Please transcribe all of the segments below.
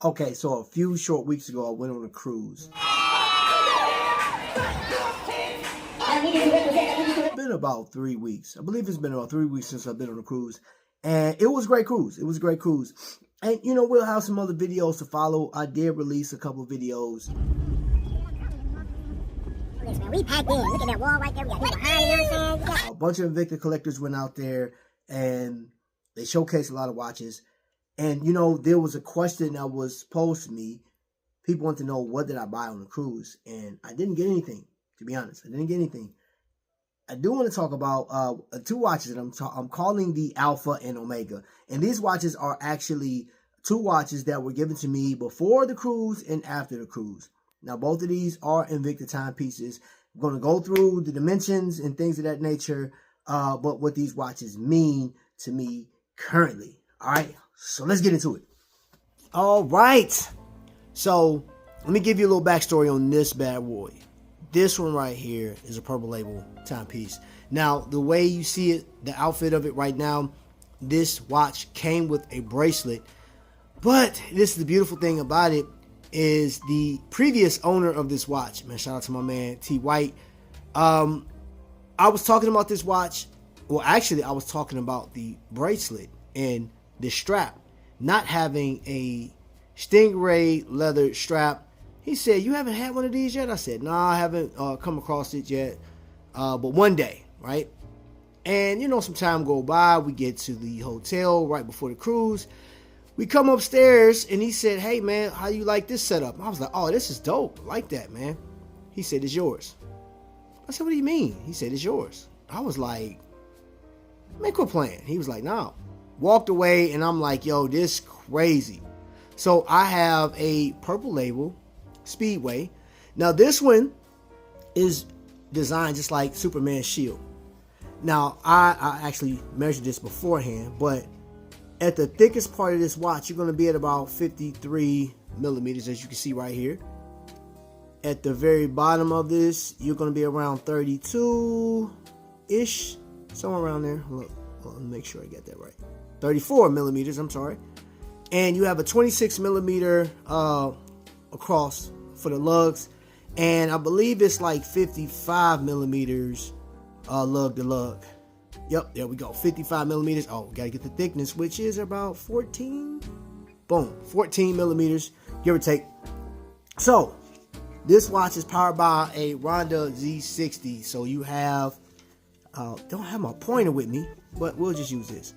Okay, so a few short weeks ago, I went on a cruise. It's been about 3 weeks. I believe it's been about 3 weeks since I've been on a cruise. And it was a great cruise. It was a great cruise. And, you know, we'll have some other videos to follow. I did release a couple of videos. Man, we packed in. Look at that wall right there. We got people behind, you know what I'm saying? A bunch of Invicta collectors went out there and they showcased a lot of watches. And, you know, there was a question that was posed to me. People want to know, what did I buy on the cruise? And I didn't get anything, to be honest. I didn't get anything. I do want to talk about two watches that I'm calling the Alpha and Omega. And these watches are actually two watches that were given to me before the cruise and after the cruise. Now, both of these are Invicta timepieces. I'm going to go through the dimensions and things of that nature, but what these watches mean to me currently. All right, so let's get into it. All right, so let me give you a little backstory on this bad boy. This one right here is a Purple Label timepiece. Now, the way you see it, the outfit of it right now, this watch came with a bracelet. But this is the beautiful thing about it, is the previous owner of this watch. Man, shout out to my man, T. White. I was talking about this watch. Well, actually, I was talking about the bracelet and the strap. Not having a Stingray leather strap. He said, "You haven't had one of these yet?" I said, "No, I haven't come across it yet. But one day," right? And, you know, some time go by. We get to the hotel right before the cruise. We come upstairs and he said, "Hey, man, how you like this setup?" I was like, "Oh, this is dope. I like that, man." He said, "It's yours." I said, "What do you mean?" He said, "It's yours." I was like, "Man, quit playing." He was like, "No." Walked away and I'm like, "Yo, this crazy." So I have a Purple Label Speedway. Now this one is designed just like Superman's shield. Now I actually measured this beforehand, but at the thickest part of this watch, you're going to be at about 53 millimeters, as you can see right here. At the very bottom of this, you're going to be around 32-ish, somewhere around there. Look, let me make sure I get that right. 34 millimeters, I'm sorry. And you have a 26 millimeter across for the lugs. And I believe it's like 55 millimeters lug to lug. Yep, there we go. 55 millimeters. Oh, gotta get the thickness, which is about 14. Boom, 14 millimeters, give or take. So, this watch is powered by a Ronda Z60. So you have, don't have my pointer with me, but we'll just use this.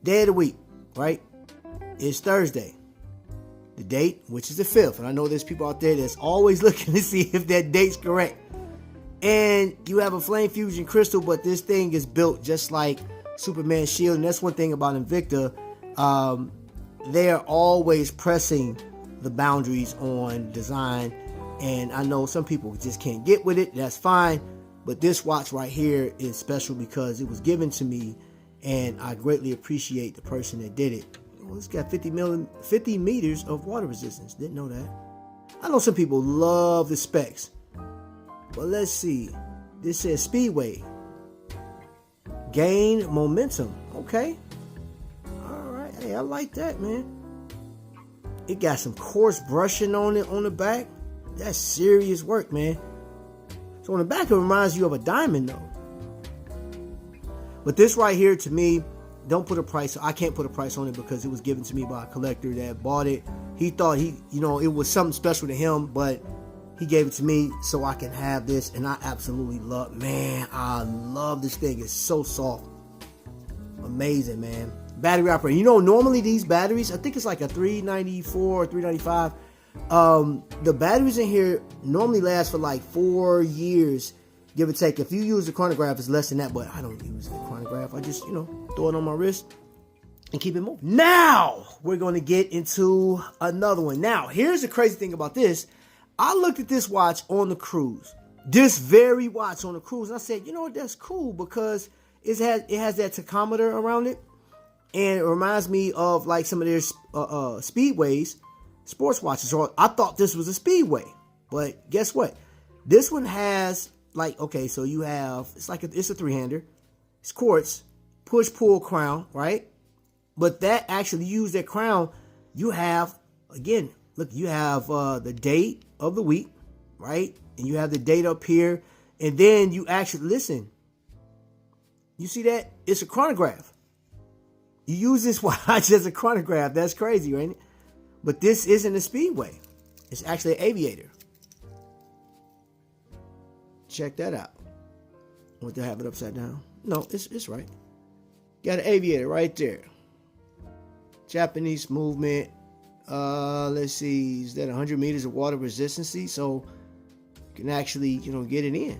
Day of the week, right? It's Thursday. The date, which is the 5th. And I know there's people out there that's always looking to see if that date's correct. And you have a Flame Fusion crystal, but this thing is built just like Superman's shield. And that's one thing about Invicta. They are always pressing the boundaries on design. And I know some people just can't get with it. That's fine. But this watch right here is special because it was given to me. And I greatly appreciate the person that did it. Well, it's got 50 meters of water resistance. Didn't know that. I know some people love the specs. But let's see. This says Speedway. Gain momentum. Okay. Alright. Hey, I like that, man. It got some coarse brushing on it on the back. That's serious work, man. So on the back, it reminds you of a diamond, though. But this right here, to me, don't put a price. I can't put a price on it because it was given to me by a collector that bought it. He thought it was something special to him, but he gave it to me so I can have this, and I absolutely love. Man, I love this thing. It's so soft, amazing, man. Battery operated. You know, normally these batteries, I think it's like a 394 or 395. The batteries in here normally last for like 4 years. Give or take. If you use the chronograph, it's less than that, but I don't use the chronograph. I just, throw it on my wrist and keep it moving. Now, we're going to get into another one. Now, here's the crazy thing about this. I looked at this watch on the cruise. This very watch on the cruise. And I said, you know what, that's cool because it has that tachometer around it. And it reminds me of like some of their Speedways, sports watches. So I thought this was a Speedway. But guess what? This one has... okay, so you have, it's a three-hander. It's quartz, push-pull crown, right? But that actually, you use that crown you have, again, look, you have the date of the week, right? And you have the date up here. And then you actually, listen, you see that? It's a chronograph. You use this watch as a chronograph. That's crazy, right? But this isn't a Speedway. It's actually an Aviator. Check that out. Want to have it upside down? No, it's right. Got an Aviator right there. Japanese movement. Let's see. Is that 100 meters of water resistance? So you can actually, get it in.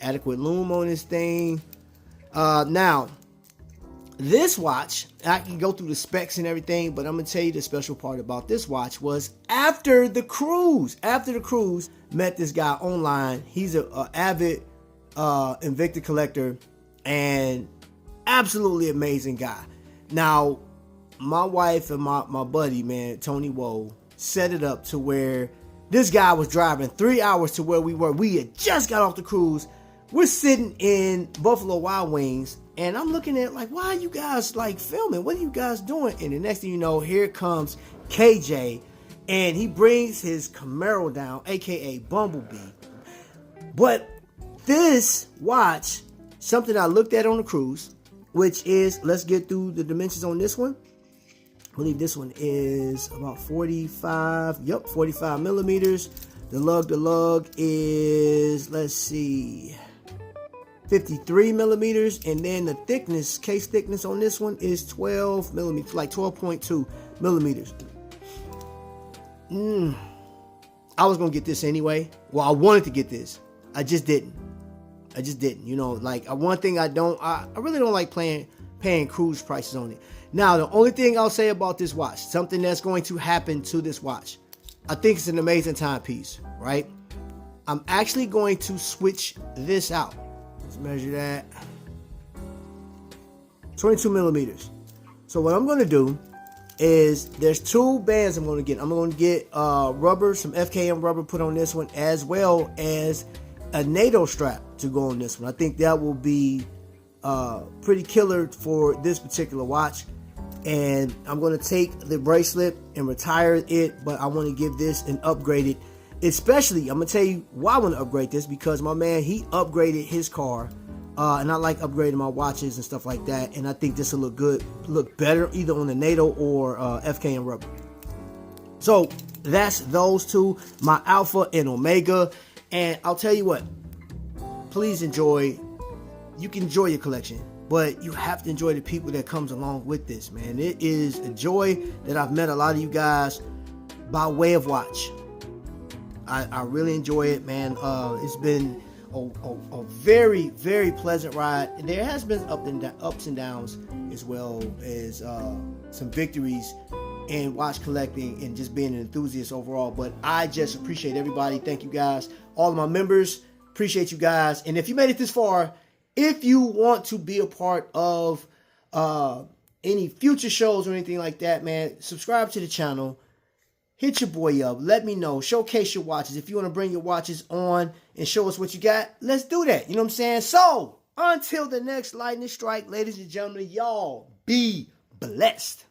Adequate lume on this thing. Now, this watch, I can go through the specs and everything, but I'm going to tell you the special part about this watch was after the cruise. After the cruise, met this guy online. He's an avid Invicta collector and absolutely amazing guy. Now, my wife and my buddy, man, Tony Woe, set it up to where this guy was driving 3 hours to where we were. We had just got off the cruise. We're sitting in Buffalo Wild Wings, and I'm looking at like, why are you guys like filming? What are you guys doing? And the next thing you know, here comes KJ, and he brings his Camaro down, aka Bumblebee. But this watch, something I looked at on the cruise, which is, let's get through the dimensions on this one. I believe this one is about 45 millimeters. The lug is, let's see, 53 millimeters, and then the thickness, case thickness on this one is 12 millimeters, like 12.2 millimeters. I was gonna get this anyway. Well, I wanted to get this. I just didn't. Like one thing I really don't like paying cruise prices on it. Now, the only thing I'll say about this watch, something that's going to happen to this watch, I think it's an amazing timepiece, right? I'm actually going to switch this out. Let's measure that. 22 millimeters. So what I'm going to do is there's two bands I'm going to get. I'm going to get rubber, some FKM rubber put on this one, as well as a NATO strap to go on this one. I think that will be pretty killer for this particular watch. And I'm going to take the bracelet and retire it, but I want to give this an upgraded. Especially, I'm going to tell you why I want to upgrade this, because my man, he upgraded his car. And I like upgrading my watches and stuff like that. And I think this will look better either on the NATO or FKM rubber. So that's those two, my Alpha and Omega. And I'll tell you what, please enjoy. You can enjoy your collection, but you have to enjoy the people that comes along with this, man. It is a joy that I've met a lot of you guys by way of watch. I really enjoy it, man. It's been a very, very pleasant ride. And there has been ups and downs, as well as some victories in watch collecting and just being an enthusiast overall. But I just appreciate everybody. Thank you guys. All of my members, appreciate you guys. And if you made it this far, if you want to be a part of any future shows or anything like that, man, subscribe to the channel. Hit your boy up. Let me know. Showcase your watches. If you want to bring your watches on and show us what you got, let's do that. You know what I'm saying? So, until the next lightning strike, ladies and gentlemen, y'all be blessed.